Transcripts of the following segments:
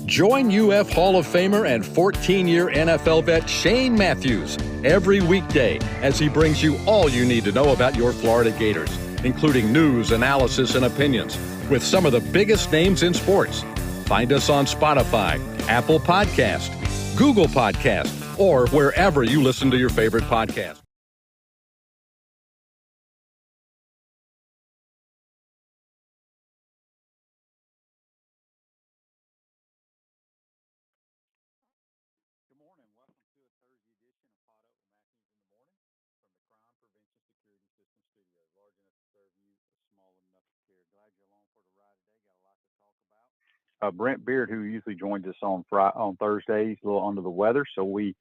Join UF Hall of Famer and 14-year NFL vet Shane Matthews every weekday as he brings you all you need to know about your Florida Gators, including news, analysis, and opinions with some of the biggest names in sports. Find us on Spotify, Apple Podcast, Google Podcast, or wherever you listen to your favorite podcast. Good morning. Welcome to a Thursday edition of Pot Up with Matthews in the Morning from the Crime Prevention Security System Studios. Large enough to serve you, small enough to care. Glad you're along for the ride today. Got a lot to talk about. Brent Beard, who usually joins us on Thursdays, a little under the weather, so we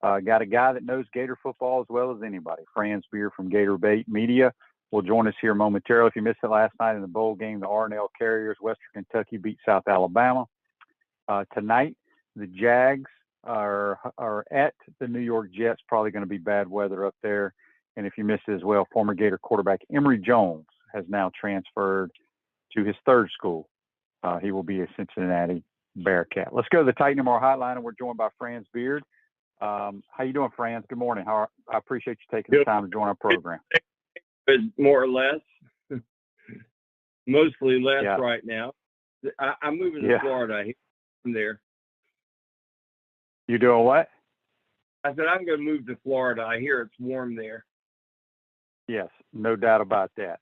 got a guy that knows Gator football as well as anybody. Franz Beard from Gatorbait Media will join us here momentarily. If you missed it last night in the bowl game, the R&L Carriers, Western Kentucky beat South Alabama. Tonight, the Jags are at the New York Jets. Probably going to be bad weather up there. And if you missed it as well, former Gator quarterback Emory Jones has now transferred to his third school. He will be a Cincinnati Bearcat. Let's go to the Titan MR hotline, and we're joined by Franz Beard. How you doing, Franz? Good morning. I appreciate you taking the time to join our program. Good, more or less. Mostly less right now. I'm moving to Florida. I'm there. You doing what? I said I'm going to move to Florida. I hear it's warm there. Yes, no doubt about that.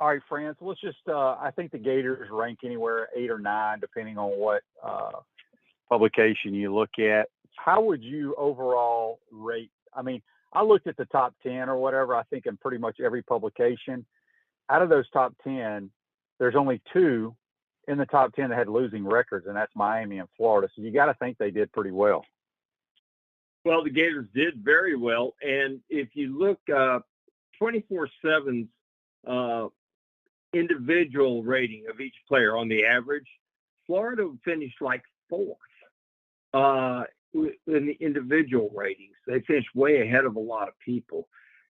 All right, Franz, let's just I think the Gators rank anywhere 8 or 9, depending on what publication you look at. How would you overall rate? I mean, I looked at the top 10 or whatever, I think in pretty much every publication. Out of those top 10, there's only 2 in the top 10 that had losing records, and that's Miami and Florida. So you got to think they did pretty well. Well, the Gators did very well. And if you look 24/7's individual rating of each player on the average, Florida finished like 4th in the individual ratings. They finished way ahead of a lot of people.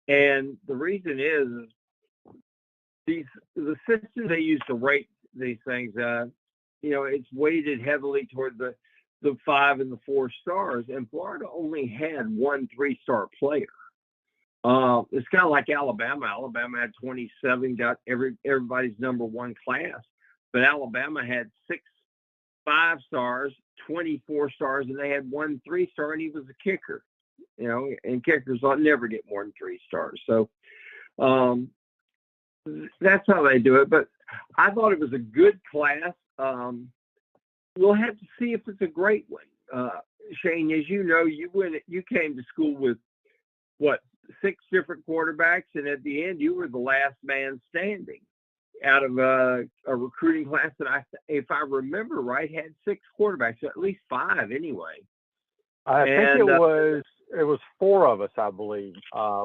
And the reason is the system they use to rate these things, it's weighted heavily toward the 5 and the 4 stars, and Florida only had 1 3-star player. It's kind of like Alabama. Alabama had 27, got everybody's number 1 class, but Alabama had 6 5-stars, 24 stars, and they had 1 3-star, and he was a kicker. And kickers never get more than 3 stars. So that's how they do it. But I thought it was a good class. We'll have to see if it's a great one. Shane, as you know, you came to school with 6 different quarterbacks, and at the end, you were the last man standing out of a recruiting class that if I remember right, had 6 quarterbacks, at least 5 anyway. I think it was 4 of us, I believe.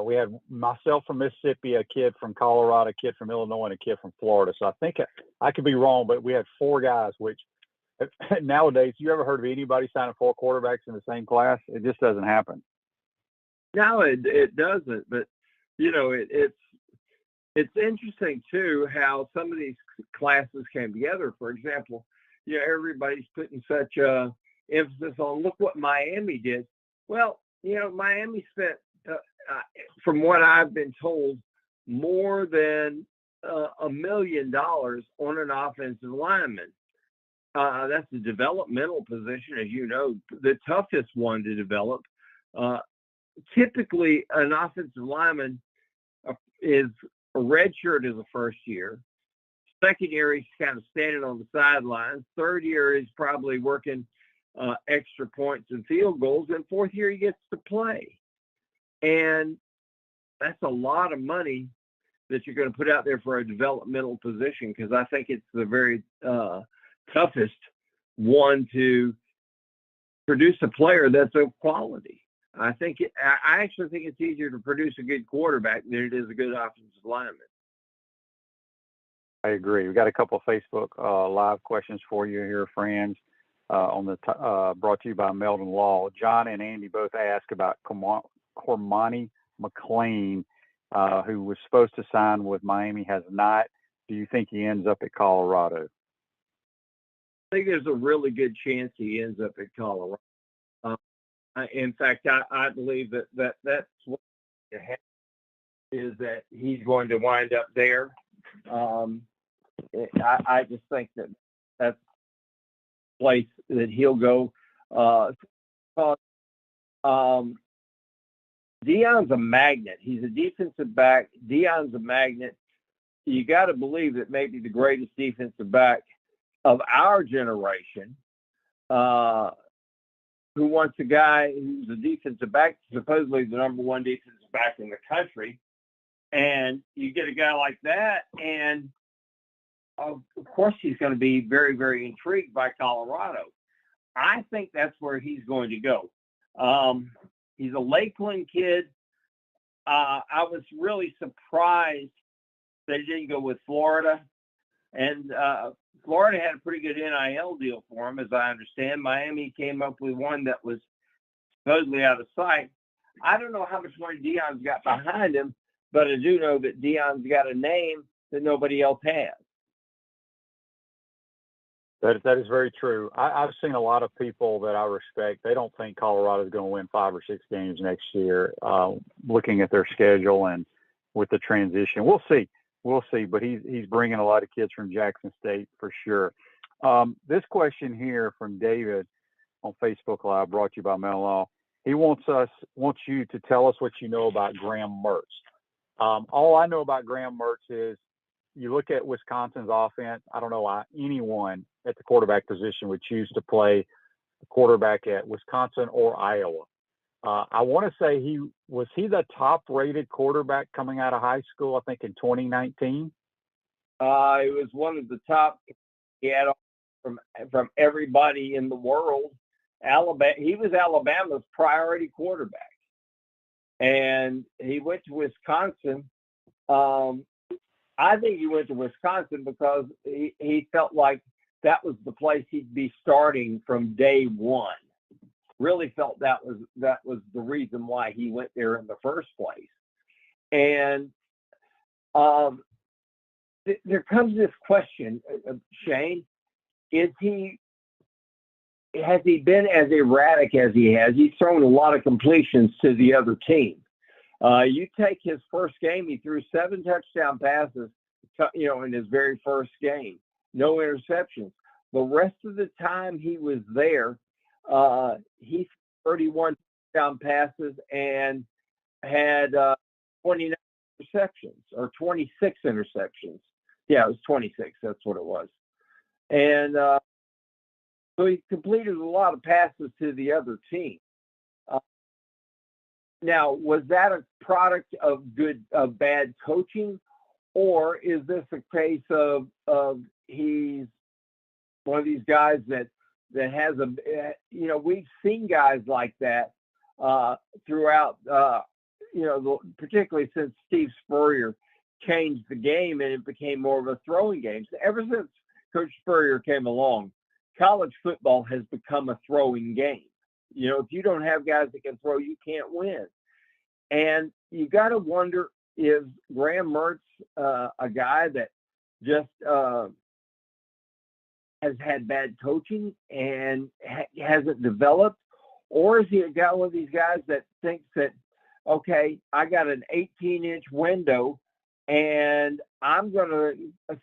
We had myself from Mississippi, a kid from Colorado, a kid from Illinois, and a kid from Florida. So I think I could be wrong, but we had 4 guys, which nowadays, you ever heard of anybody signing 4 quarterbacks in the same class? It just doesn't happen. No, it doesn't. But, it's interesting, too, how some of these classes came together. For example, everybody's putting such emphasis on, look what Miami did. Well, Miami spent, from what I've been told, more than $1 million on an offensive lineman. That's a developmental position, as you know, the toughest one to develop. Typically, an offensive lineman is a red shirt as a first year. Second year, he's kind of standing on the sidelines. Third year, he's probably working extra points and field goals. And fourth year, he gets to play. And that's a lot of money that you're going to put out there for a developmental position, because I think it's the very toughest one to produce a player that's of quality. I actually think it's easier to produce a good quarterback than it is a good offensive lineman. I agree. We got a couple of Facebook live questions for you here, Franz, brought to you by Meldon Law. John and Andy both ask about Cormani McClain, who was supposed to sign with Miami, has not. Do you think he ends up at Colorado? think there's a really good chance he ends up at Colorado. In fact, I believe that's what is that he's going to wind up there. I just think that that's the place that he'll go. Deion's a magnet. He's a defensive back. Deion's a magnet. You got to believe that maybe the greatest defensive back of our generation, who wants a guy who's a defensive back, supposedly the number one defensive back in the country, and you get a guy like that, and of course he's going to be very, very intrigued by Colorado. I think that's where he's going to go. He's a Lakeland kid. I was really surprised that he didn't go with Florida. And Florida had a pretty good NIL deal for him, as I understand. Miami came up with one that was supposedly out of sight. I don't know how much money Deion's got behind him, but I do know that Deion's got a name that nobody else has. That is very true. I've seen a lot of people that I respect. They don't think Colorado is going to win 5 or 6 games next year, looking at their schedule and with the transition. We'll see. But he's bringing a lot of kids from Jackson State for sure. This question here from David on Facebook Live, brought to you by Mellon. He wants you to tell us what you know about Graham Mertz. All I know about Graham Mertz is you look at Wisconsin's offense. I don't know why anyone at the quarterback position would choose to play a quarterback at Wisconsin or Iowa. I want to say he was the top-rated quarterback coming out of high school, I think, in 2019? It was one of the top. He had from everybody in the world. He was Alabama's priority quarterback. And he went to Wisconsin. I think he went to Wisconsin because he felt like that was the place he'd be starting from day one. Really felt that was the reason why he went there in the first place. And there comes this question, Shane, has he been as erratic as he has? He's thrown a lot of completions to the other team. You take his first game, he threw 7 touchdown passes, in his very first game, no interceptions. The rest of the time he was there, he 31 touchdown passes and had 29 interceptions or 26 interceptions. Yeah, it was 26. That's what it was. And so he completed a lot of passes to the other team. Now, was that a product of bad coaching, or is this a case of he's one of these guys that has we've seen guys like that throughout, particularly since Steve Spurrier changed the game and it became more of a throwing game. So ever since Coach Spurrier came along, college football has become a throwing game. If you don't have guys that can throw, you can't win. And you got to wonder, is Graham Mertz a guy that just has had bad coaching and hasn't developed? Or is he a guy, one of these guys that thinks that, okay, I got an 18-inch window and I'm going to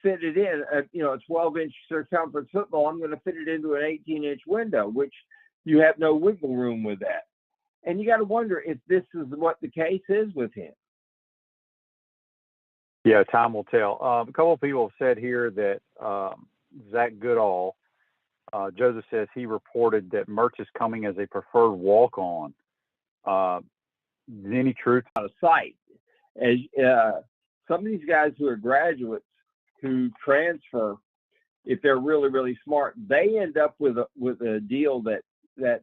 fit it in, a 12-inch circumference football, I'm going to fit it into an 18-inch window, which you have no wiggle room with that. And you got to wonder if this is what the case is with him. Yeah, time will tell. A couple of people have said here that Zach Goodall, Joseph says he reported that Mertz is coming as a preferred walk-on. Any truth? Out of sight. As some of these guys who are graduates who transfer, if they're really, really smart, they end up with a deal that's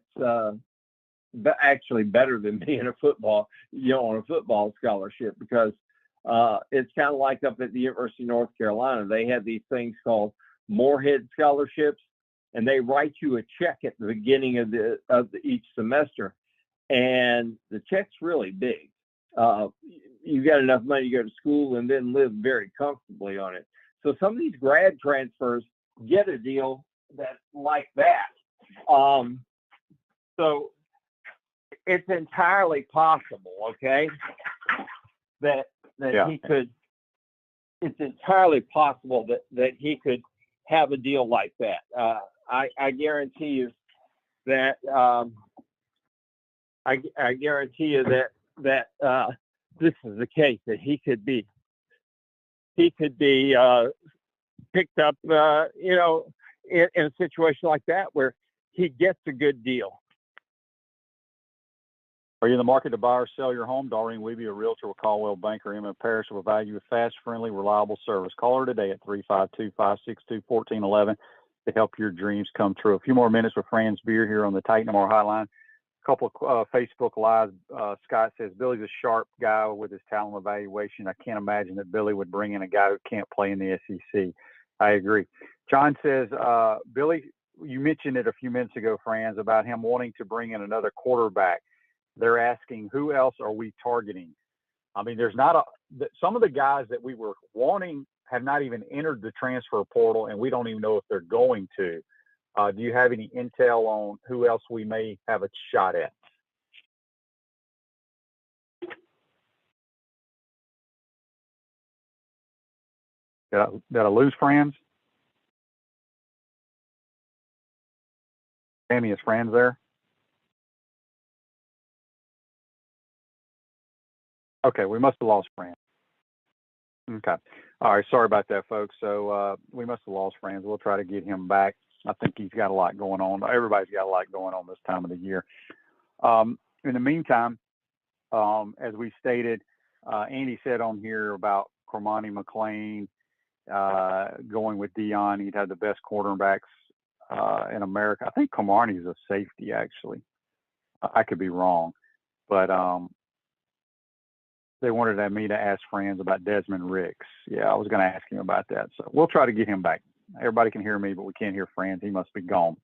actually better than being a football, on a football scholarship, because it's kind of like up at the University of North Carolina. They have these things called Moorhead scholarships, and they write you a check at the beginning of each semester, and the check's really big. You got enough money to go to school and then live very comfortably on it. So some of these grad transfers get a deal like that. So it's entirely possible, okay, that he could. It's entirely possible that he could have a deal like that. I guarantee you that. I guarantee you that this is the case, that he could be picked up, in a situation like that where he gets a good deal. Are you in the market to buy or sell your home? Doreen Weeby, a realtor with Caldwell Banker, Emma Parrish, will provide you with fast, friendly, reliable service. Call her today at 352-562-1411 to help your dreams come true. A few more minutes with Franz Beard here on the Titan MR Hotline. A couple of Facebook Lives. Scott says, Billy's a sharp guy with his talent evaluation. I can't imagine that Billy would bring in a guy who can't play in the SEC. I agree. John says, Billy, you mentioned it a few minutes ago, Franz, about him wanting to bring in another quarterback. They're asking, who else are we targeting? I mean, there's not some of the guys that we were wanting have not even entered the transfer portal, and we don't even know if they're going to. Do you have any intel on who else we may have a shot at? Did I lose Franz? Sammy, is Franz there? Okay, we must have lost Franz. Okay. All right, sorry about that, folks. So we must have lost Franz. We'll try to get him back. I think he's got a lot going on. Everybody's got a lot going on this time of the year. In the meantime, as we stated, Andy said on here about Cormani McClain going with Dion. He'd have the best quarterbacks in America. I think Cormani's a safety, actually. I could be wrong. But they wanted me to ask Franz about Desmond Ricks. Yeah, I was going to ask him about that. So we'll try to get him back. Everybody can hear me, but we can't hear Franz. He must be gone.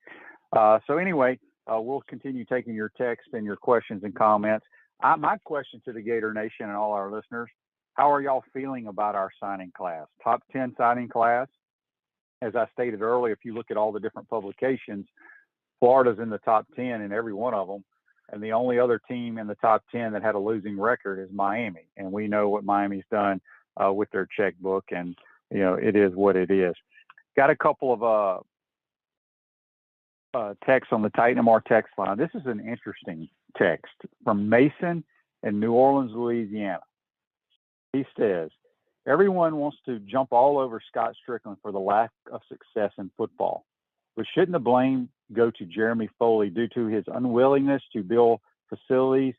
So anyway, we'll continue taking your texts and your questions and comments. My question to the Gator Nation and all our listeners, how are y'all feeling about our signing class? Top 10 signing class. As I stated earlier, if you look at all the different publications, Florida's in the top 10 in every one of them. And the only other team in the top 10 that had a losing record is Miami. And we know what Miami's done with their checkbook. And, it is what it is. Got a couple of texts on the Titan MR text line. This is an interesting text from Mason in New Orleans, Louisiana. He says, everyone wants to jump all over Scott Strickland for the lack of success in football. But shouldn't the blame go to Jeremy Foley due to his unwillingness to build facilities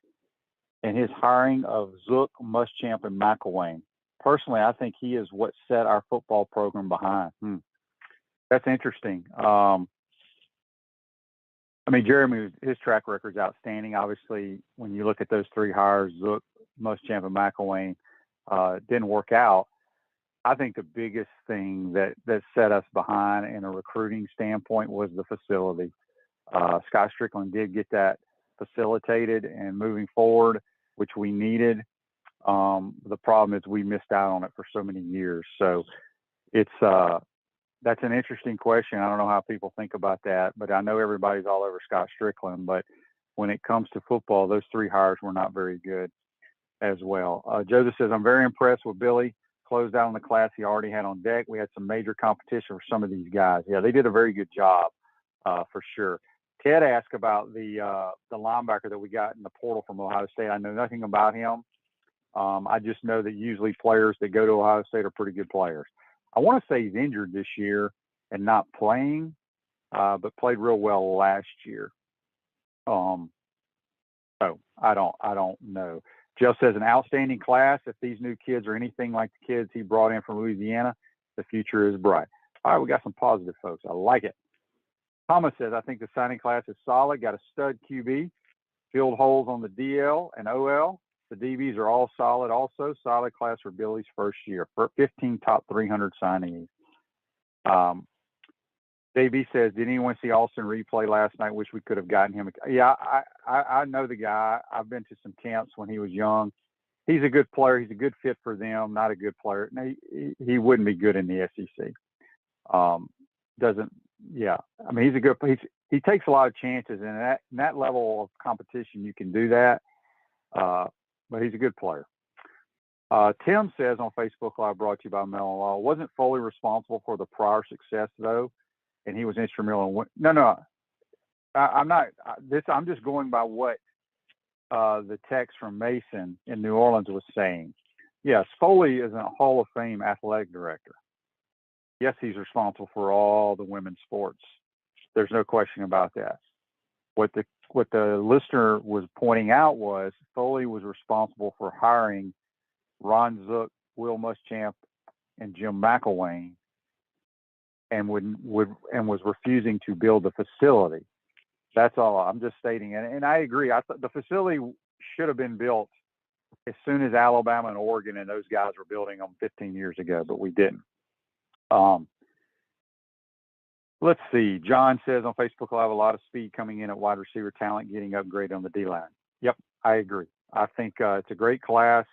and his hiring of Zook, Muschamp, and McElwain? Personally, I think he is what set our football program behind. That's interesting. Jeremy, his track record is outstanding. Obviously, when you look at those three hires, Zook, Muschamp, and McElwain, didn't work out. I think the biggest thing that set us behind in a recruiting standpoint was the facility. Scott Strickland did get that facilitated and moving forward, which we needed. The problem is we missed out on it for so many years. So that's an interesting question. I don't know how people think about that, but I know everybody's all over Scott Strickland. But when it comes to football, those three hires were not very good as well. Joseph says, I'm very impressed with Billy. Closed out on the class he already had on deck. We had some major competition for some of these guys. Yeah, they did a very good job for sure. Ted asked about the linebacker that we got in the portal from Ohio State. I know nothing about him. I just know that usually players that go to Ohio State are pretty good players. I want to say he's injured this year and not playing, but played real well last year. So I don't know. Joe says an outstanding class. If these new kids are anything like the kids he brought in from Louisiana, the future is bright. All right, we got some positive folks. I like it. Thomas says, I think the signing class is solid. Got a stud QB, filled holes on the DL and OL. The DBs are all solid. Also, solid class for Billy's first year. 15 top 300 signees. JB says, did anyone see Austin replay last night? Wish we could have gotten him. Yeah, I know the guy. I've been to some camps when he was young. He's a good player. He's a good fit for them. Not a good player. No, he wouldn't be good in the SEC. yeah, I mean, he takes a lot of chances, and in that level of competition, you can do that. But he's a good player. Tim says on Facebook Live, brought to you by Mellon Law, wasn't fully responsible for the prior success though, and he was instrumental in. No, I'm not. I'm just going by what the text from Mason in New Orleans was saying. Yes, Foley is a Hall of Fame athletic director. Yes, he's responsible for all the women's sports. There's no question about that. What the listener was pointing out was Foley was responsible for hiring Ron Zook, Will Muschamp, and Jim McElwain, and was refusing to build the facility. That's all. I'm just stating, and I agree. I thought the facility should have been built as soon as Alabama and Oregon and those guys were building them 15 years ago, but we didn't. Let's see. John says on Facebook Live, a lot of speed coming in at wide receiver talent, getting upgraded on the D line. Yep, I agree. I think it's a great class.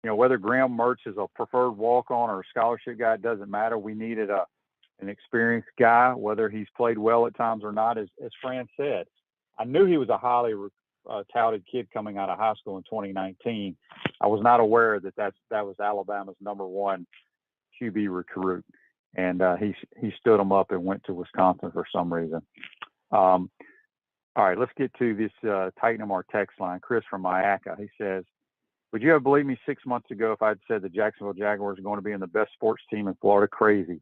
Whether Graham Mertz is a preferred walk-on or a scholarship guy, it doesn't matter. We needed an experienced guy, whether he's played well at times or not. As Franz said, I knew he was a highly touted kid coming out of high school in 2019. I was not aware that was Alabama's #1 QB recruit, and he stood him up and went to Wisconsin for some reason. All right, let's get to this tighten them our text line. Chris from Mayaca, he says, would you have believed me 6 months ago if I'd said the Jacksonville Jaguars are going to be in the best sports team in Florida? Crazy.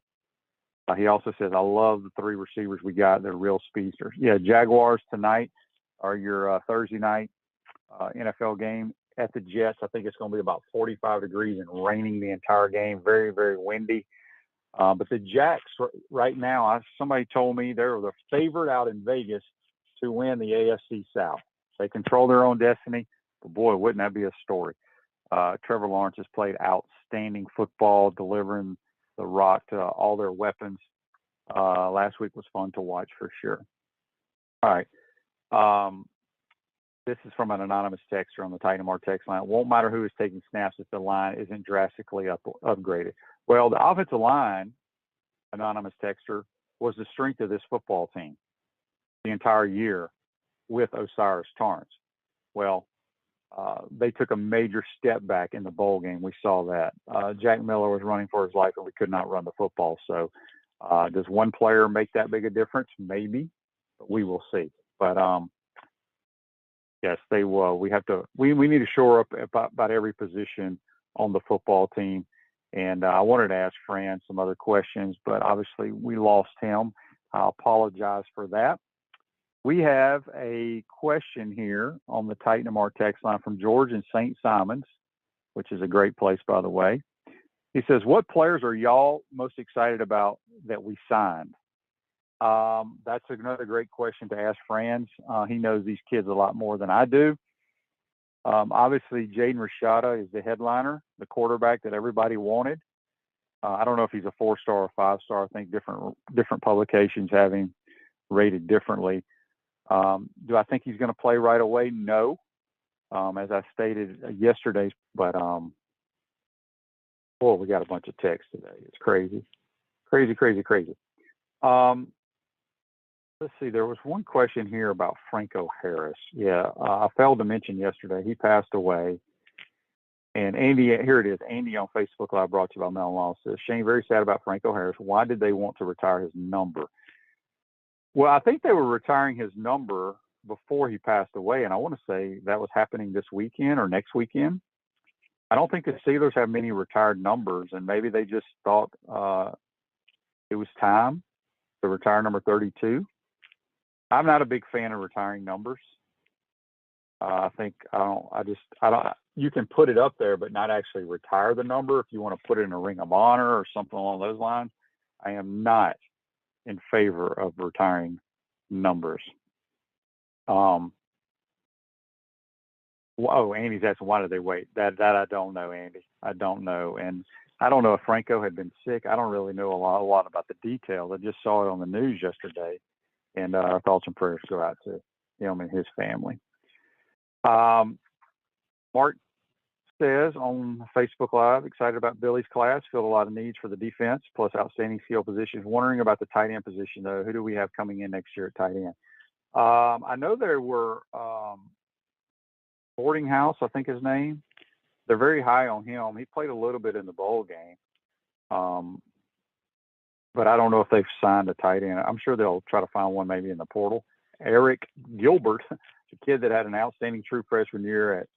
He also says, I love the 3 receivers we got. They're real speedsters. Yeah, Jaguars tonight are your Thursday night NFL game at the Jets. I think it's going to be about 45 degrees and raining the entire game. Very, very windy. But the Jacks right now, somebody told me they're the favorite out in Vegas to win the AFC South. They control their own destiny. But boy, wouldn't that be a story? Trevor Lawrence has played outstanding football, delivering the rock to all their weapons. Last week was fun to watch for sure. All right. This is from an anonymous texter on the Titan Mar text line. It won't matter who is taking snaps if the line isn't drastically upgraded. Well, the offensive line, anonymous texter, was the strength of this football team the entire year with Osiris Torrance. Well, they took a major step back in the bowl game. We saw that. Jack Miller was running for his life, and we could not run the football. So does one player make that big a difference? Maybe, but we will see. But yes, they will. We need to shore up about every position on the football team. And I wanted to ask Fran some other questions, but obviously we lost him. I apologize for that. We have a question here on the Titan MR text line from George in St. Simons, which is a great place, by the way. He says, what players are y'all most excited about that we signed? That's another great question to ask Franz. He knows these kids a lot more than I do. Obviously, Jaden Rashada is the headliner, the quarterback that everybody wanted. I don't know if he's a 4-star or 5-star. I think different publications have him rated differently. Do I think he's going to play right away? No. As I stated yesterday, but we got a bunch of texts today. It's crazy. Let's see. There was one question here about Franco Harris. Yeah, I failed to mention yesterday. He passed away. And Andy, here it is. Andy on Facebook Live, brought to you by Mellon Law, says, Shane, very sad about Franco Harris. Why did they want to retire his number? Well, I think they were retiring his number before he passed away, and I want to say that was happening this weekend or next weekend. I don't think the Steelers have many retired numbers, and maybe they just thought it was time to retire number 32. I'm not a big fan of retiring numbers. You can put it up there, but not actually retire the number. If you want to put it in a Ring of Honor or something along those lines, I am not in favor of retiring numbers. Andy's asking, why did they wait? That I don't know, Andy. I don't know. And I don't know if Franco had been sick. I don't really know a lot about the details. I just saw it on the news yesterday. And our thoughts and prayers go out to him and his family. Mark says on Facebook Live, excited about Billy's class, feel a lot of needs for the defense, plus outstanding skill positions. Wondering about the tight end position, though. Who do we have coming in next year at tight end? I know there were Boarding House, I think his name. They're very high on him. He played a little bit in the bowl game. But I don't know if they've signed a tight end. I'm sure they'll try to find one maybe in the portal. Eric Gilbert, the kid that had an outstanding true freshman year at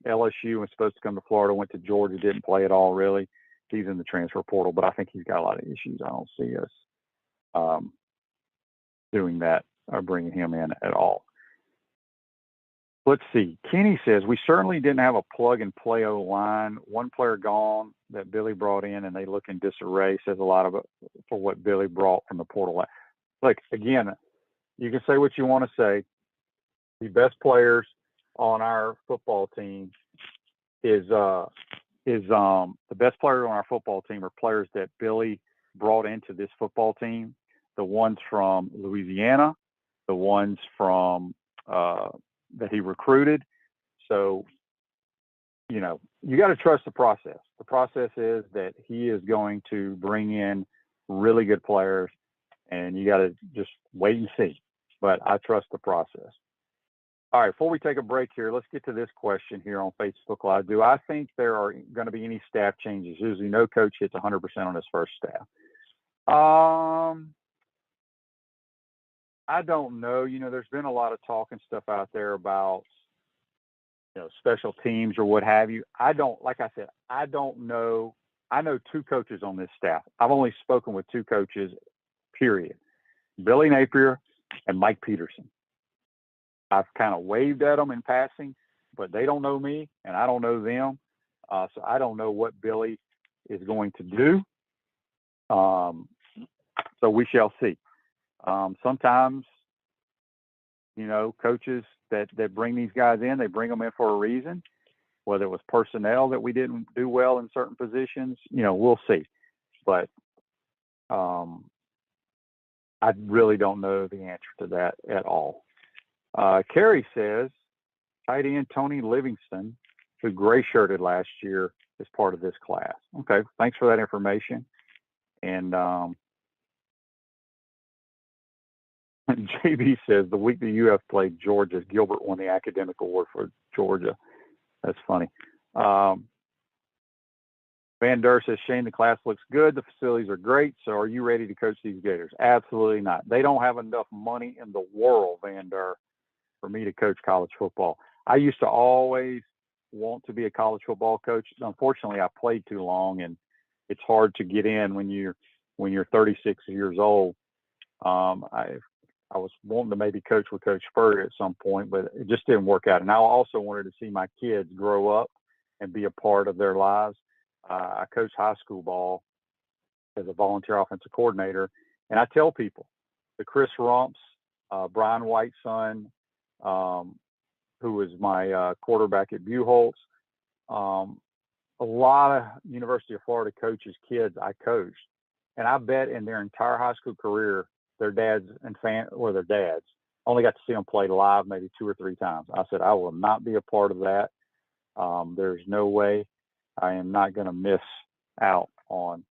LSU and was supposed to come to Florida, went to Georgia, didn't play at all really. He's in the transfer portal, but I think he's got a lot of issues. I don't see us doing that or bringing him in at all. Let's see. Kenny says, we certainly didn't have a plug-and-play O-line. One player gone that Billy brought in, and they look in disarray. Says a lot of it for what Billy brought from the portal. Look, again, you can say what you want to say. The best players on our football team the best players on our football team are players that Billy brought into this football team. The ones from Louisiana, the ones from that he recruited. So, you got to trust the process. The process is that he is going to bring in really good players, and you got to just wait and see. But I trust the process. All right, before we take a break here, let's get to this question here on Facebook Live. Do I think there are going to be any staff changes? Usually no coach hits 100% on his first staff. I don't know. There's been a lot of talk and stuff out there about, special teams or what have you. I don't know. I know two coaches on this staff. I've only spoken with two coaches, period. Billy Napier and Mike Peterson. I've kind of waved at them in passing, but they don't know me and I don't know them. So I don't know what Billy is going to do. So we shall see. Sometimes, coaches that bring these guys in, they bring them in for a reason, whether it was personnel that we didn't do well in certain positions, we'll see. But I really don't know the answer to that at all. Carrie says, tight end Tony Livingston, who gray-shirted last year, is part of this class. Okay, thanks for that information. And JB says, the week the UF played Georgia, Gilbert won the academic award for Georgia. That's funny. Van Der says, Shane, the class looks good. The facilities are great. So are you ready to coach these Gators? Absolutely not. They don't have enough money in the world, Van Der, for me to coach college football. I used to always want to be a college football coach. Unfortunately, I played too long, and it's hard to get in when you're 36 years old. I was wanting to maybe coach with Coach Spurrier at some point, but it just didn't work out. And I also wanted to see my kids grow up and be a part of their lives. I coached high school ball as a volunteer offensive coordinator. And I tell people, the Chris Rumps, Brian White's son, who was my quarterback at Buchholz, a lot of University of Florida coaches' kids I coached. And I bet in their entire high school career, their dads only got to see them play live maybe 2 or 3 times. I said, I will not be a part of that. There's no way I am not going to miss out on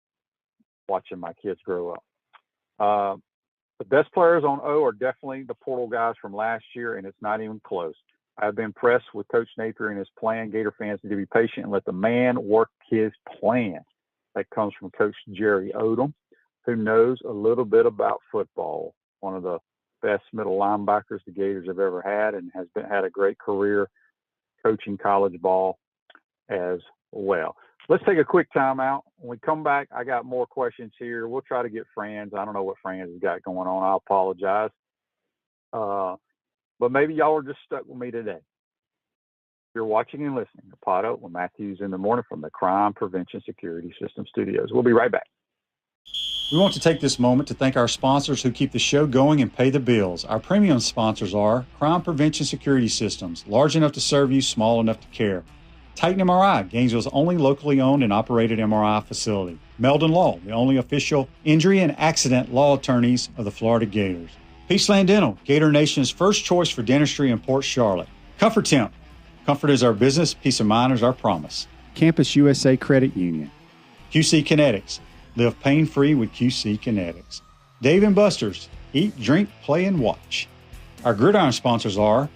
watching my kids grow up. The best players on O are definitely the portal guys from last year, and it's not even close. I've been impressed with Coach Napier and his plan. Gator fans need to be patient and let the man work his plan. That comes from Coach Jerry Odom, who knows a little bit about football, one of the best middle linebackers the Gators have ever had, and has had a great career coaching college ball as well. Let's take a quick timeout. When we come back, I got more questions here. We'll try to get Franz. I don't know what Franz has got going on. I apologize. But maybe y'all are just stuck with me today. You're watching and listening to Pot Up with Matthews in the Morning from the Crime Prevention Security System Studios. We'll be right back. We want to take this moment to thank our sponsors who keep the show going and pay the bills. Our premium sponsors are Crime Prevention Security Systems, large enough to serve you, small enough to care. Titan MRI, Gainesville's only locally owned and operated MRI facility. Meldon Law, the only official injury and accident law attorneys of the Florida Gators. Peaceland Dental, Gator Nation's first choice for dentistry in Port Charlotte. Comfort Temp, comfort is our business, peace of mind is our promise. Campus USA Credit Union. QC Kinetics. Live pain-free with QC Kinetics. Dave & Buster's. Eat, drink, play, and watch. Our gridiron sponsors are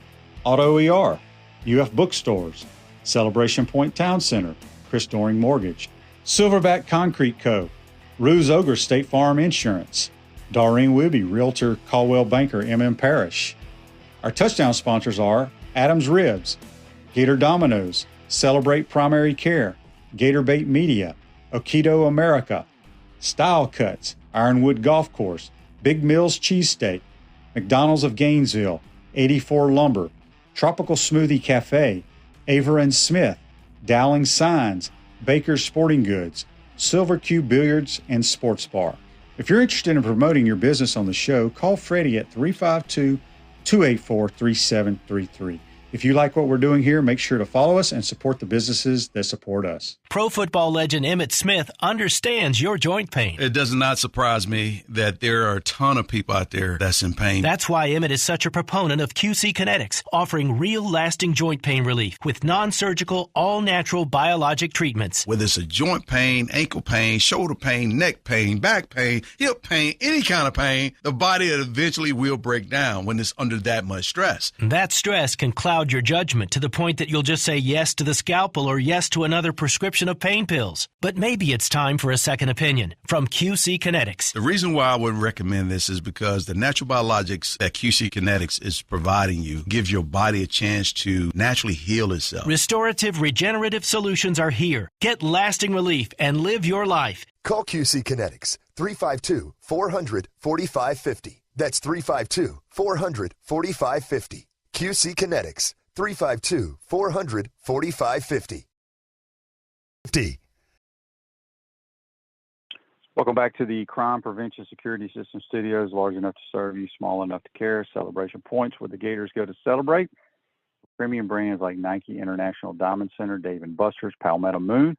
Auto ER, UF Bookstores, Celebration Point Town Center, Chris Doring Mortgage, Silverback Concrete Co., Ruse Ogre State Farm Insurance, Doreen Wibby, Realtor Caldwell Banker, MM Parish. Our touchdown sponsors are Adams Ribs, Gator Dominoes, Celebrate Primary Care, Gatorbait Media, Okido America, Style Cuts, Ironwood Golf Course, Big Mills Cheesesteak, McDonald's of Gainesville, 84 Lumber, Tropical Smoothie Cafe, Aver and Smith, Dowling Signs, Baker's Sporting Goods, Silver Cube Billiards and Sports Bar. If you're interested in promoting your business on the show, call Freddie at 352-284-3733. If you like what we're doing here, make sure to follow us and support the businesses that support us. Pro football legend Emmitt Smith understands your joint pain. It does not surprise me that there are a ton of people out there that's in pain. That's why Emmitt is such a proponent of QC Kinetics, offering real lasting joint pain relief with non-surgical, all-natural biologic treatments. Whether it's a joint pain, ankle pain, shoulder pain, neck pain, back pain, hip pain, any kind of pain, the body eventually will break down when it's under that much stress. That stress can cloud your judgment to the point that you'll just say yes to the scalpel or yes to another prescription of pain pills. But maybe it's time for a second opinion from QC Kinetics. The reason why I would recommend this is because the natural biologics that QC Kinetics is providing you gives your body a chance to naturally heal itself. Restorative, regenerative solutions are here. Get lasting relief and live your life. Call QC Kinetics, 352-400-4550. That's 352-400-4550. QC Kinetics, 352-400-4550. Welcome back to the Crime Prevention Security System Studios, large enough to serve you, small enough to care. Celebration Points, where the Gators go to celebrate. Premium brands like Nike International Diamond Center, Dave & Buster's, Palmetto Moon,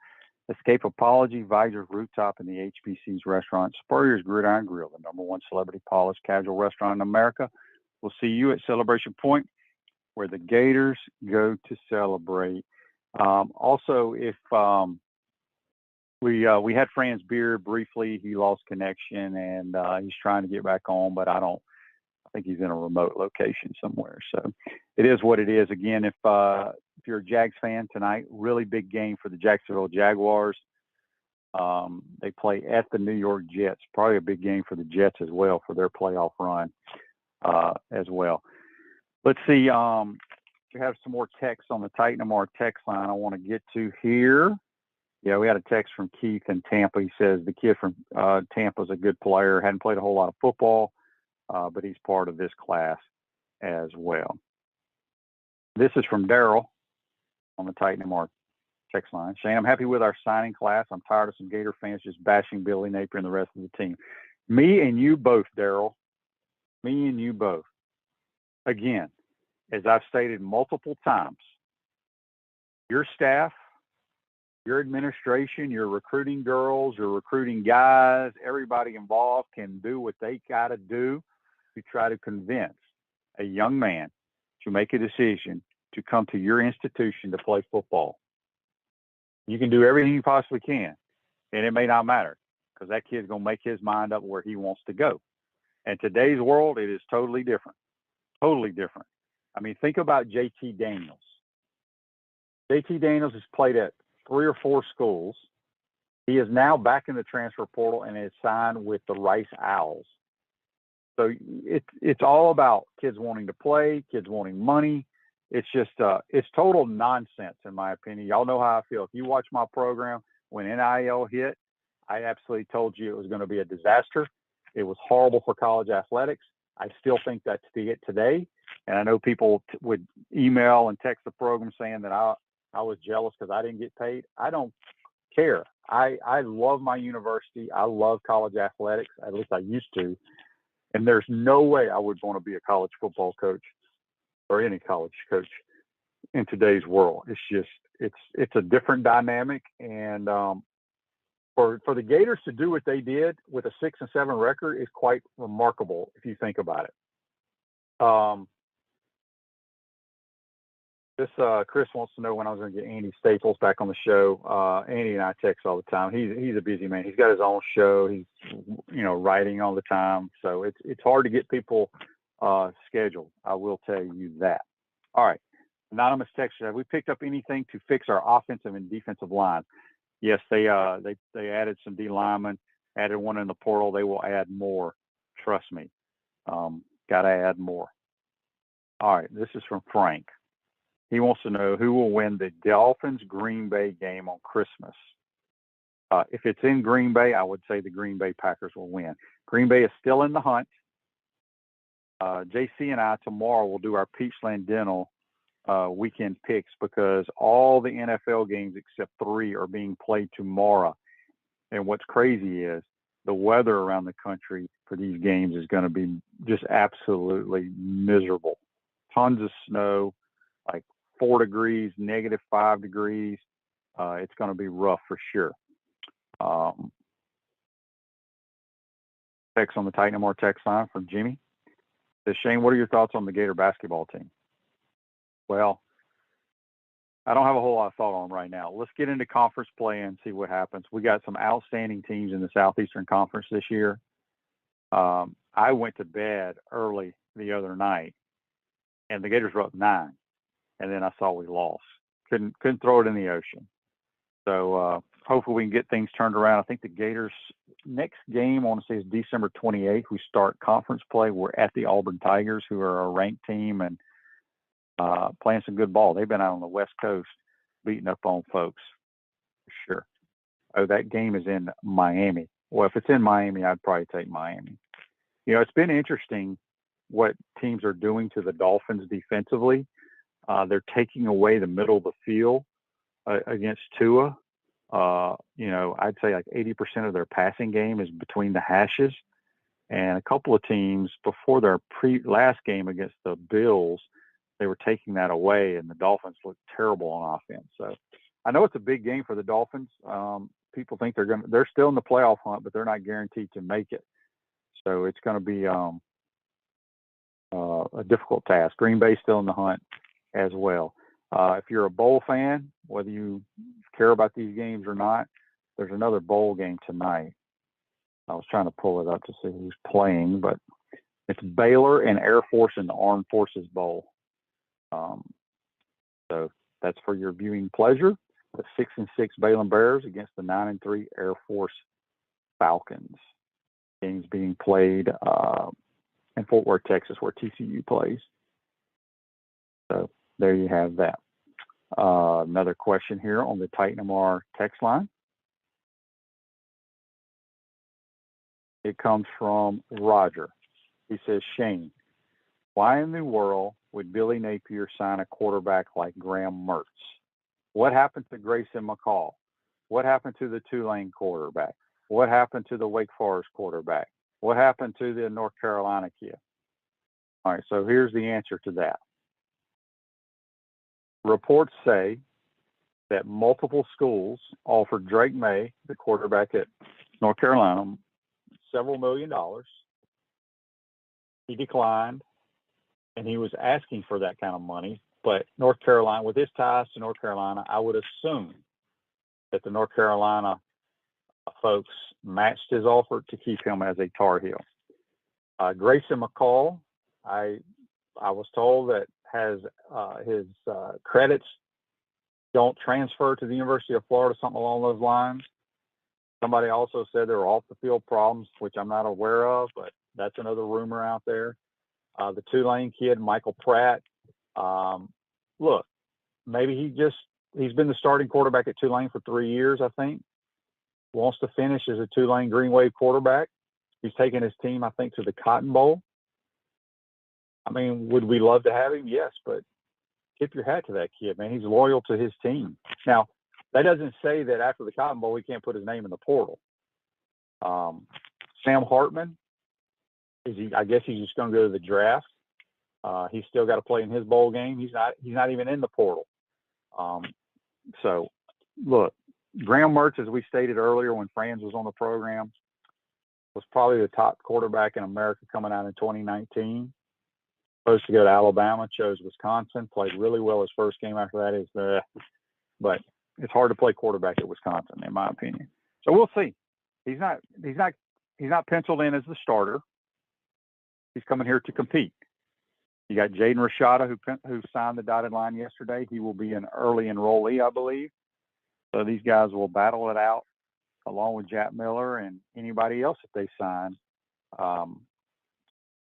Escape Apology, Visor's Rooftop, and the HBC's restaurant, Spurrier's Gridiron Grill, the #1 celebrity polished casual restaurant in America. We'll see you at Celebration Point, where the Gators go to celebrate. Also, if we had Franz Beard briefly, he lost connection and he's trying to get back on, but I think he's in a remote location somewhere. So it is what it is. Again, if you're a Jags fan tonight, really big game for the Jacksonville Jaguars. They play at the New York Jets. Probably a big game for the Jets as well for their playoff run as well. Let's see. We have some more text on the Titan MR text line I want to get to here. Yeah, we had a text from Keith in Tampa. He says the kid from Tampa is a good player, hadn't played a whole lot of football, but he's part of this class as well. This is from Daryl on the Titan MR text line. Shane, I'm happy with our signing class. I'm tired of some Gator fans just bashing Billy Napier and the rest of the team. Me and you both, Daryl. Me and you both. Again, as I've stated multiple times, your staff, your administration, your recruiting girls, your recruiting guys, everybody involved can do what they got to do to try to convince a young man to make a decision to come to your institution to play football. You can do everything you possibly can, and it may not matter because that kid's going to make his mind up where he wants to go. In today's world, it is totally different. Totally different. I mean, think about JT Daniels. JT Daniels has played at 3 or 4 schools. He is now back in the transfer portal and is signed with the Rice Owls. So it's all about kids wanting to play, kids wanting money. It's just it's total nonsense in my opinion. Y'all know how I feel. If you watch my program, when NIL hit, I absolutely told you it was going to be a disaster. It was horrible for college athletics. I still think that's it today. And I know people would email and text the program saying that I was jealous because I didn't get paid. I don't care. I love my university. I love college athletics. At least I used to. And there's no way I would want to be a college football coach or any college coach in today's world. It's just, it's a different dynamic. And for the Gators to do what they did with a 6-7 record is quite remarkable if you think about it. This Chris wants to know when I was going to get Andy Staples back on the show. Andy and I text all the time. He's a busy man. He's got his own show. He's writing all the time. So it's hard to get people scheduled. I will tell you that. All right. Anonymous texter, have we picked up anything to fix our offensive and defensive line? Yes, they added some D linemen, added one in the portal. They will add more. Trust me. Got to add more. All right. This is from Frank. He wants to know who will win the Dolphins-Green Bay game on Christmas. If it's in Green Bay, I would say the Green Bay Packers will win. Green Bay is still in the hunt. JC and I tomorrow will do our Peachland Dental weekend picks because all the NFL games except 3 are being played tomorrow. And what's crazy is the weather around the country for these games is going to be just absolutely miserable. Tons of snow, like 4 degrees, -5 degrees. It's going to be rough for sure. Text on the Titan More text line from Jimmy. Says, Shane, what are your thoughts on the Gator basketball team? Well, I don't have a whole lot of thought on them right now. Let's get into conference play and see what happens. We got some outstanding teams in the Southeastern Conference this year. I went to bed early the other night, and the Gators were up 9. And then I saw we lost. Couldn't throw it in the ocean. So hopefully we can get things turned around. I think the Gators' next game, I want to say, is December 28th. We start conference play. We're at the Auburn Tigers, who are a ranked team and playing some good ball. They've been out on the West Coast beating up on folks, for sure. Oh, that game is in Miami. Well, if it's in Miami, I'd probably take Miami. It's been interesting what teams are doing to the Dolphins defensively. They're taking away the middle of the field against Tua. I'd say like 80% of their passing game is between the hashes. And a couple of teams before their last game against the Bills, they were taking that away, and the Dolphins looked terrible on offense. So I know it's a big game for the Dolphins. People think they're still in the playoff hunt, but they're not guaranteed to make it. So it's going to be a difficult task. Green Bay's still in the hunt as well. If you're a bowl fan, whether you care about these games or not, there's another bowl game tonight. I was trying to pull it up to see who's playing, but it's Baylor and Air Force in the Armed Forces Bowl. So that's for your viewing pleasure. The 6-6 Baylor Bears against the 9-3 Air Force Falcons. Games being played in Fort Worth, Texas, where TCU plays. So there you have that. Another question here on the Titan MR text line. It comes from Roger. He says, Shane, why in the world would Billy Napier sign a quarterback like Graham Mertz? What happened to Grayson McCall? What happened to the Tulane quarterback? What happened to the Wake Forest quarterback? What happened to the North Carolina kid? All right, so here's the answer to that. Reports say that multiple schools offered Drake May, the quarterback at North Carolina, several $1 million. He declined, and he was asking for that kind of money. But North Carolina, with his ties to North Carolina, I would assume that the North Carolina folks matched his offer to keep him as a Tar Heel. Grayson McCall, I was told that has his credits don't transfer to the University of Florida, something along those lines. Somebody also said there were off-the-field problems, which I'm not aware of, but that's another rumor out there. The Tulane kid, Michael Pratt, look, maybe he's been the starting quarterback at Tulane for 3 years, I think. Wants to finish as a Tulane Green Wave quarterback. He's taken his team, I think, to the Cotton Bowl. I mean, would we love to have him? Yes, but tip your hat to that kid, man. He's loyal to his team. Now, that doesn't say that after the Cotton Bowl, he can't put his name in the portal. Sam Hartman, I guess he's just going to go to the draft. He's still got to play in his bowl game. He's not even in the portal. So, look, Graham Mertz, as we stated earlier when Franz was on the program, was probably the top quarterback in America coming out in 2019. Supposed to go to Alabama, chose Wisconsin, played really well his first game. After that but it's hard to play quarterback at Wisconsin, in my opinion. So we'll see. He's not penciled in as the starter. He's coming here to compete. You got Jaden Rashada, who signed the dotted line yesterday. He will be an early enrollee, I believe. So these guys will battle it out along with Jack Miller and anybody else that they sign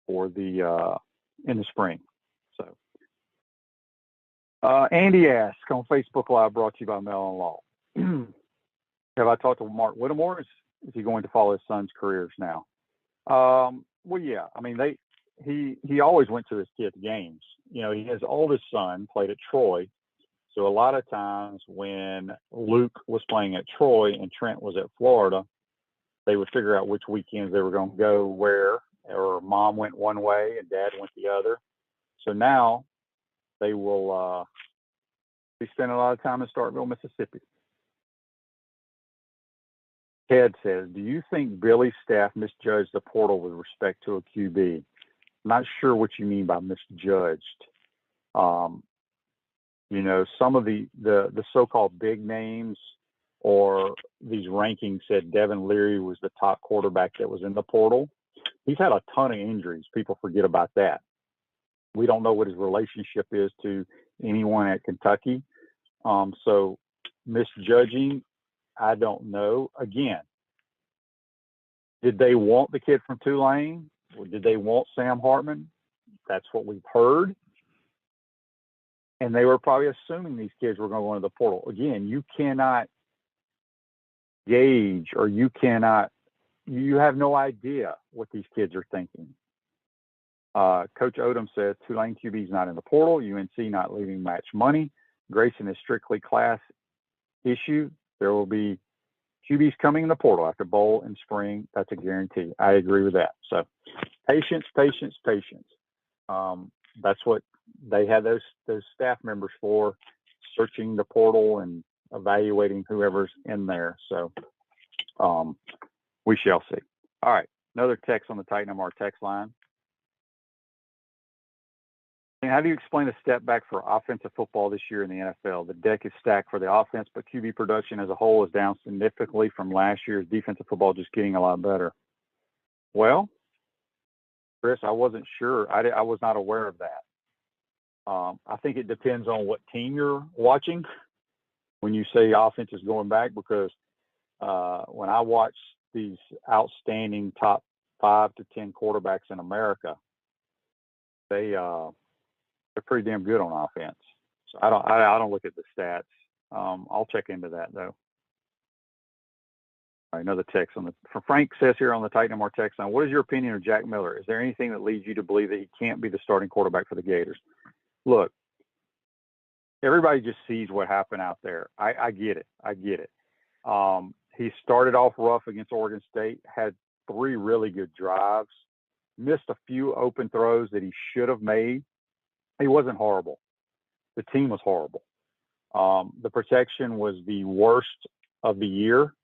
for the in the spring. So Andy asks on Facebook Live, brought to you by Mellon Law. Have I talked to Mark Whittemore? Is he going to follow his son's careers now? Well, yeah. I mean, he always went to his kids' games. You know, his oldest son played at Troy. So a lot of times when Luke was playing at Troy and Trent was at Florida, they would figure out which weekends they were going to go where, or mom went one way and dad went the other. So now they will be spending a lot of time in Starkville, Mississippi. Ted says, do you think Billy's staff misjudged the portal with respect to a QB? I'm not sure what you mean by misjudged. You know, some of the so-called big names or these rankings said Devin Leary was the top quarterback that was in the portal. He's had a ton of injuries. People forget about that. We don't know what his relationship is to anyone at Kentucky. So misjudging, I don't know. Again, did they want the kid from Tulane? Or did they want Sam Hartman? That's what we've heard. And they were probably assuming these kids were going to go into the portal. Again, you cannot gauge, or you have no idea what these kids are thinking. Coach Odom says Tulane QB is not in the portal. UNC not leaving match money. Grayson is strictly class issue. There will be QBs coming in the portal after bowl in spring. That's a guarantee. I agree with that. So patience. That's what they had those staff members for, searching the portal and evaluating whoever's in there. So we shall see. All right. Another text on the Titan MR text line. And how do you explain a step back for offensive football this year in the NFL? The deck is stacked for the offense, but QB production as a whole is down significantly from last year's defensive football, just getting a lot better. Well, Chris, I wasn't sure. I was not aware of that. I think it depends on what team you're watching when you say offense is going back, because when I watch these outstanding top 5 to 10 quarterbacks in America, they're pretty damn good on offense. So I don't look at the stats. I'll check into that though. All right, another text for Frank says here on the Titan MR text line, what is your opinion of Jack Miller? Is there anything that leads you to believe that he can't be the starting quarterback for the Gators? Look, everybody just sees what happened out there. I get it. He started off rough against Oregon State, had 3 really good drives, missed a few open throws that he should have made. He wasn't horrible. The team was horrible. The protection was the worst of the year.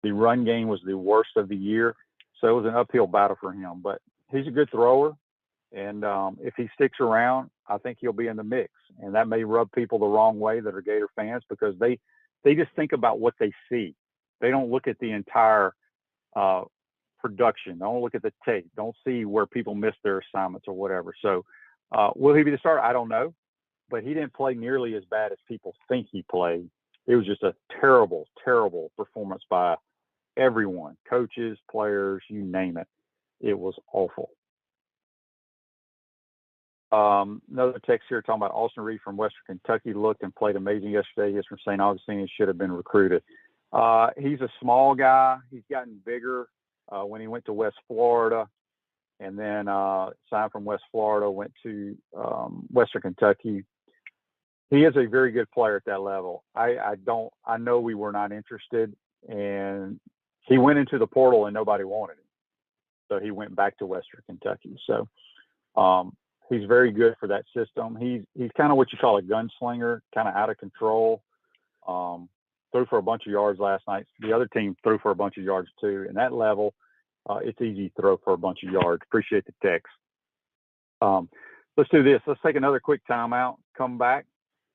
The run game was the worst of the year. So it was an uphill battle for him. But he's a good thrower. And if he sticks around, I think he'll be in the mix. And that may rub people the wrong way that are Gator fans, because they just think about what they see. They don't look at the entire production. Don't look at the tape. Don't see where people miss their assignments or whatever. So will he be the starter? I don't know. But he didn't play nearly as bad as people think he played. It was just a terrible, terrible performance by everyone, coaches, players, you name it. It was awful. Another text here talking about Austin Reed from Western Kentucky looked and played amazing yesterday. He's from St. Augustine and should have been recruited. He's a small guy. He's gotten bigger when he went to West Florida, and then signed from West Florida, went to Western Kentucky. He is a very good player at that level. I know we were not interested, and he went into the portal and nobody wanted him. So he went back to Western Kentucky. So he's very good for that system. He's kind of what you call a gunslinger, kind of out of control. Threw for a bunch of yards last night. The other team threw for a bunch of yards too. And that level, it's easy to throw for a bunch of yards. Appreciate the text. Let's do this. Let's take another quick timeout. Come back.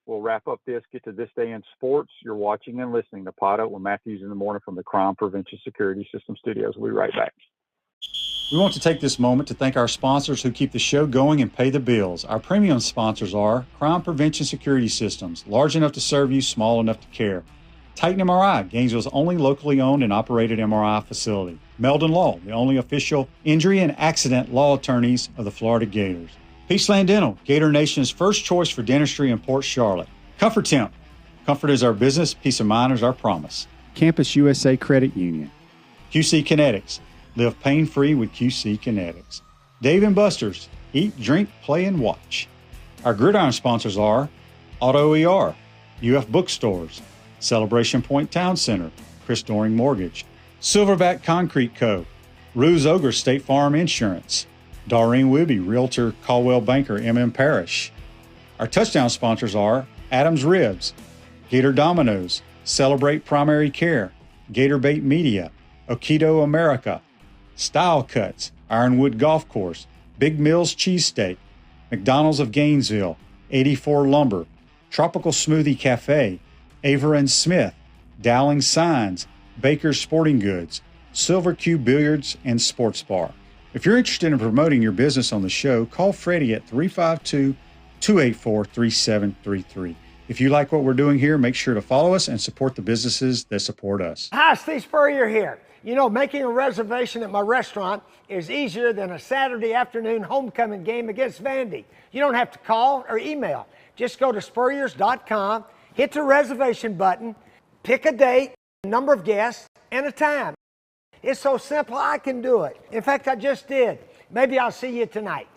We'll wrap up this, get to This Day in Sports. You're watching and listening to Potto with Matthews in the Morning from the Crime Prevention Security System Studios. We'll be right back. We want to take this moment to thank our sponsors who keep the show going and pay the bills. Our premium sponsors are Crime Prevention Security Systems, large enough to serve you, small enough to care. Titan MRI, Gainesville's only locally owned and operated MRI facility. Meldon Law, the only official injury and accident law attorneys of the Florida Gators. Peaceland Dental, Gator Nation's first choice for dentistry in Port Charlotte. Comfort Temp, comfort is our business, peace of mind is our promise. Campus USA Credit Union. QC Kinetics, live pain-free with QC Kinetics. Dave & Buster's, eat, drink, play, and watch. Our gridiron sponsors are Auto ER, UF Bookstores, Celebration Point Town Center, Chris Doring Mortgage, Silverback Concrete Co., Ruse Ogre State Farm Insurance, Doreen Wibby, Realtor Caldwell Banker, M.M. Parish. Our touchdown sponsors are Adams Ribs, Gator Dominoes, Celebrate Primary Care, Gatorbait Media, Okido America, Style Cuts, Ironwood Golf Course, Big Mills Cheesesteak, McDonald's of Gainesville, 84 Lumber, Tropical Smoothie Cafe, Aver and Smith, Dowling Signs, Baker's Sporting Goods, Silver Cube Billiards and Sports Bar. If you're interested in promoting your business on the show, call Freddie at 352-284-3733. If you like what we're doing here, make sure to follow us and support the businesses that support us. Hi, Steve Spurrier here. You know, making a reservation at my restaurant is easier than a Saturday afternoon homecoming game against Vandy. You don't have to call or email. Just go to spurriers.com, hit the reservation button, pick a date, a number of guests, and a time. It's so simple, I can do it. In fact, I just did. Maybe I'll see you tonight.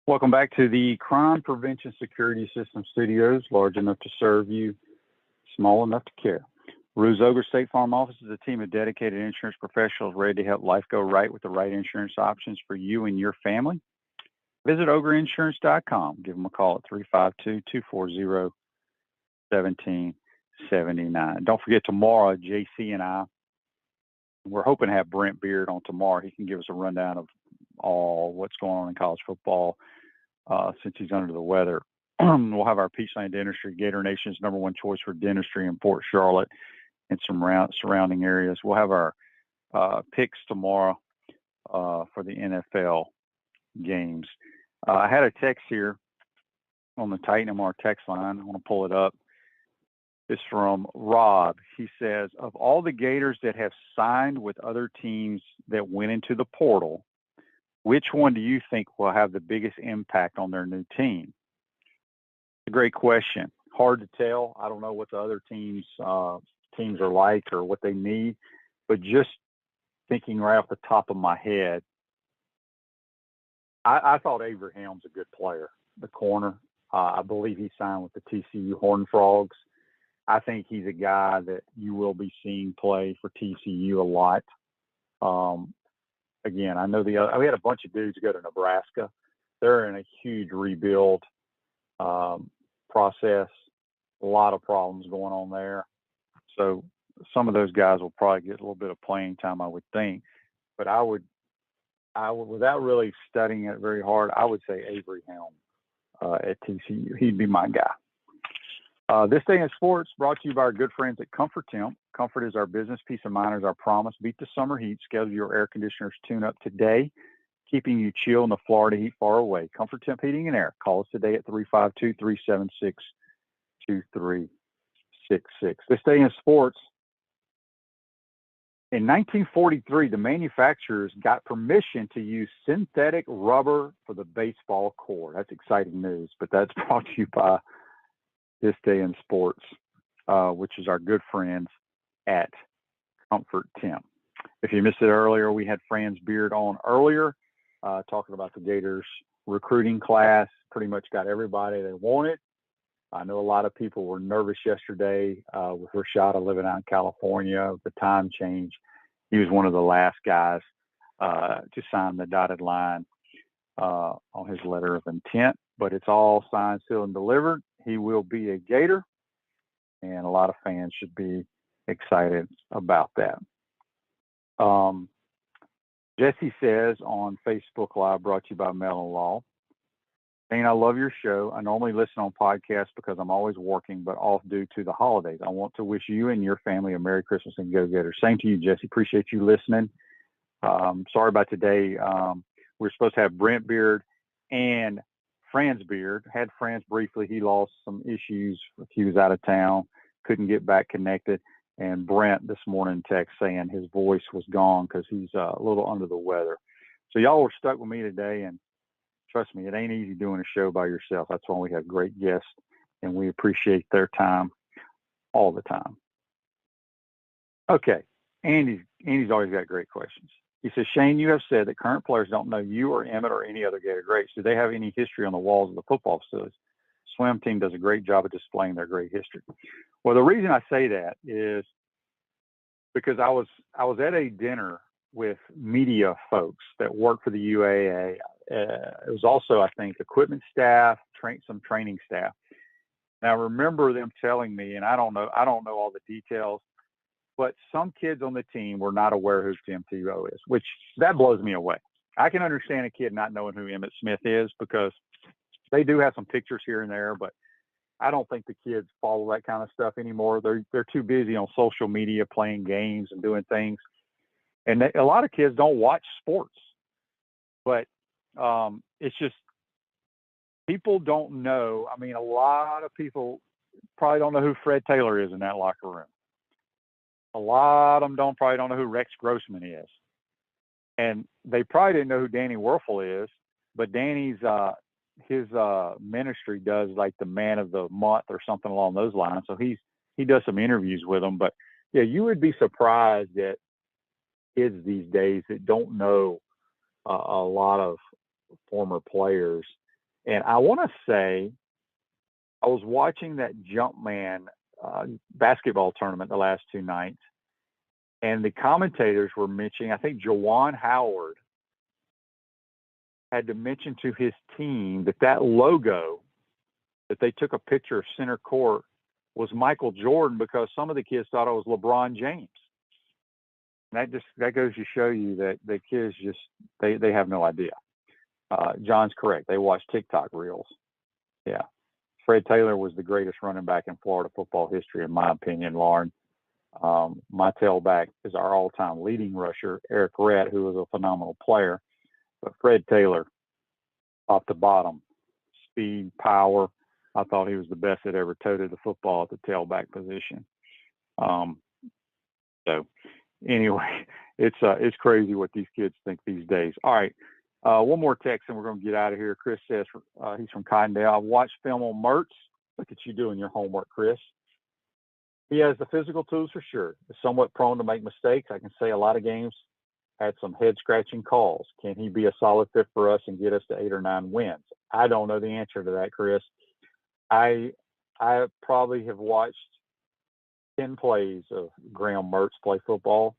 Welcome back to the Crime Prevention Security System Studios, large enough to serve you, small enough to care. Ruse Ogre State Farm Office is a team of dedicated insurance professionals ready to help life go right with the right insurance options for you and your family. Visit OgreInsurance.com. Give them a call at 352-240-1779. Don't forget tomorrow, JC and I, we're hoping to have Brent Beard on tomorrow. He can give us a rundown of all what's going on in college football since he's under the weather. We'll have our Peachland Dentistry, Gator Nation's #1 choice for dentistry in Port Charlotte and some surrounding areas. We'll have our picks tomorrow for the NFL games. I had a text here on the Titan MR text line. I want to pull it up. It's from Rob. He says, of all the Gators that have signed with other teams that went into the portal, which one do you think will have the biggest impact on their new team? It's a great question. Hard to tell. I don't know what the other teams are like or what they need, but just thinking right off the top of my head, I thought Avery Helm's a good player, the corner. I believe he signed with the TCU Horned Frogs. I think he's a guy that you will be seeing play for TCU a lot. Again, I know we had a bunch of dudes go to Nebraska. They're in a huge rebuild process. A lot of problems going on there. So some of those guys will probably get a little bit of playing time, I would think. But I would, without really studying it very hard, I would say Avery Helm at TCU. He'd be my guy. This Day in Sports brought to you by our good friends at Comfort Temp. Comfort is our business. Peace of mind is our promise. Beat the summer heat. Schedule your air conditioner's tune-up today, keeping you chill in the Florida heat far away. Comfort Temp Heating and Air. Call us today at 352-376-2366. This Day in Sports. In 1943, the manufacturers got permission to use synthetic rubber for the baseball core. That's exciting news, but that's brought to you by This Day in Sports, which is our good friends at Comfort Temp. If you missed it earlier, we had Franz Beard on earlier, talking about the Gators recruiting class. Pretty much got everybody they wanted. I know a lot of people were nervous yesterday with Rashada living out in California with the time change. He was one of the last guys to sign the dotted line on his letter of intent, but it's all signed, sealed, and delivered. He will be a Gator, and a lot of fans should be excited about that. Jesse says on Facebook Live, brought to you by Mellon Law, Shane, I love your show. I normally listen on podcasts because I'm always working, but off due to the holidays. I want to wish you and your family a Merry Christmas and Go Getters. Same to you, Jesse. Appreciate you listening. Sorry about today. We're supposed to have Brent Beard and Franz Beard. Had Franz briefly. He lost some issues. He was out of town, couldn't get back connected. And Brent this morning text saying his voice was gone because he's a little under the weather. So y'all were stuck with me today, and trust me, it ain't easy doing a show by yourself. That's why we have great guests, and we appreciate their time all the time. Okay, Andy's always got great questions. He says, Shane, you have said that current players don't know you or Emmett or any other Gator greats. Do they have any history on the walls of the football facilities? Swim team does a great job of displaying their great history. Well, the reason I say that is because I was at a dinner with media folks that work for the UAA. It was also, I think, equipment staff, some training staff. And I remember them telling me, and I don't know all the details, but some kids on the team were not aware who Tim Tebow is, which that blows me away. I can understand a kid not knowing who Emmitt Smith is because they do have some pictures here and there, but I don't think the kids follow that kind of stuff anymore. They're too busy on social media playing games and doing things. And a lot of kids don't watch sports, but it's just people don't know. I mean, a lot of people probably don't know who Fred Taylor is in that locker room. A lot of them probably don't know who Rex Grossman is. And they probably didn't know who Danny Werfel is, but Danny's his ministry does like the man of the month or something along those lines. So he does some interviews with them. But yeah, you would be surprised at kids these days that don't know a lot of former players. And I want to say, I was watching that Jumpman basketball tournament the last two nights, and the commentators were mentioning, I think Jawan Howard had to mention to his team that logo that they took a picture of center court was Michael Jordan because some of the kids thought it was LeBron James. And that goes to show you that the kids just they have no idea. John's correct. They watch TikTok reels. Yeah. Fred Taylor was the greatest running back in Florida football history, in my opinion, Lauren. My tailback is our all-time leading rusher, Eric Rett, who was a phenomenal player. But Fred Taylor, top to bottom, speed, power, I thought he was the best that ever toted the football at the tailback position. So anyway, it's crazy what these kids think these days. All right. One more text and we're going to get out of here. Chris says he's from Cottondale. I've watched film on Mertz. Look at you doing your homework, Chris. He has the physical tools for sure. Is somewhat prone to make mistakes. I can say a lot of games had some head-scratching calls. Can he be a solid fit for us and get us to 8 or 9 wins? I don't know the answer to that, Chris. I probably have watched 10 plays of Graham Mertz play football.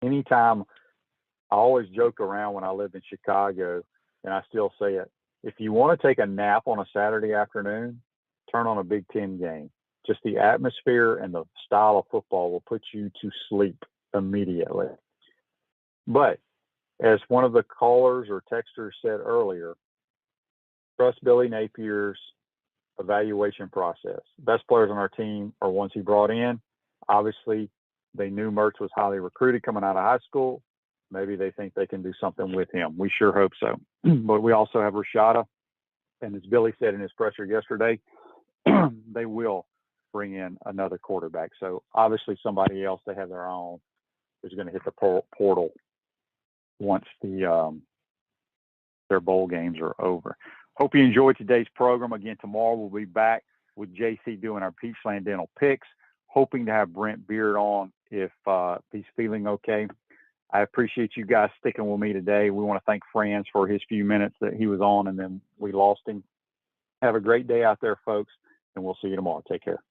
Anytime, I always joke around when I lived in Chicago, and I still say it. If you want to take a nap on a Saturday afternoon, turn on a Big Ten game. Just the atmosphere and the style of football will put you to sleep immediately. But as one of the callers or texters said earlier, trust Billy Napier's evaluation process. Best players on our team are ones he brought in. Obviously, they knew Mertz was highly recruited coming out of high school. Maybe they think they can do something with him. We sure hope so. But we also have Rashada. And as Billy said in his presser yesterday, they will bring in another quarterback. So obviously somebody else, they have their own, is going to hit the portal once their bowl games are over. Hope you enjoyed today's program. Again, tomorrow we'll be back with JC doing our Peachland Dental picks, hoping to have Brent Beard on if he's feeling okay. I appreciate you guys sticking with me today. We want to thank Franz for his few minutes that he was on and then we lost him. Have a great day out there, folks, and we'll see you tomorrow. Take care.